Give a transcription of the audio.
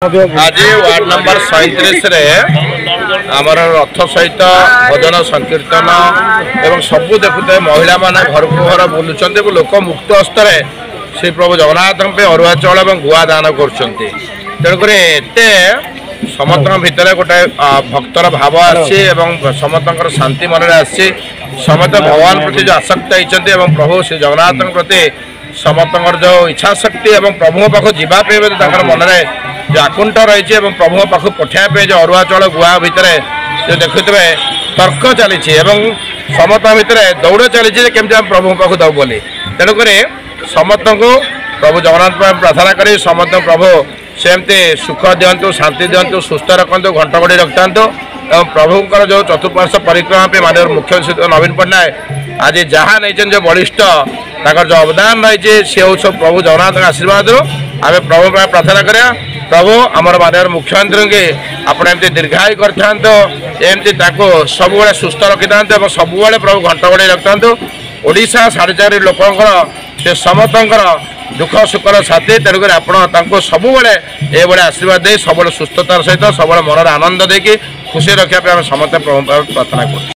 आज ward number 37 आमर रथ सहित भजन संकीर्तन एवं सबू देखुते महिला माने घर को घर बुलुंट लोक मुक्त हस्तर श्री प्रभु जगन्नाथ अरुआ चाउल और गुआ दान कर समस्त भितर गोटे भक्तर भाव आसी समस्त शांति मन आसी समस्त भगवान प्रति जो आसक्त होती प्रभु श्री जगन्नाथ प्रति समस्त जो इच्छा शक्ति और प्रभु पाख जावाई मन में जो आकुंठ रही प्रभु पाख पठाइबे जो अरुआ चाउल गुआ भितर जो देखुए तर्क चली समस्त भितर दौड़ चली केमती प्रभु पाख दब बोली तेणुक समस्त को प्रभु जगन्नाथ प्रार्थना कर समस्त प्रभु सेमती सुख दिंतु शांति दिंतु सुस्थ रखु घंटगड़ी रखता और प्रभुंर जो चतुर्पार्श्व परिक्रमा माननीय मुख्य सचिव नवीन पट्टनायक आज जहाँ नहीं जो बलिष्ठ जो अवदान रही सी हूँ प्रभु जगन्नाथ आशीर्वाद आम प्रभु प्रार्थना करा प्रभु आमर माननीय मुख्यमंत्री के आपड़ एमती दीर्घायु करमती सब सुस्थ रखी था सब प्रभु घंटगड़ी रखता ओडिशा 4.5 लोकंर समस्त दुख सुखर साथी तेणुक आपको सबुबले ये आशीर्वाद दे सब सुस्थतार सहित सब मन आनंद देकी खुशी रखापी समस्त प्रार्थना कर।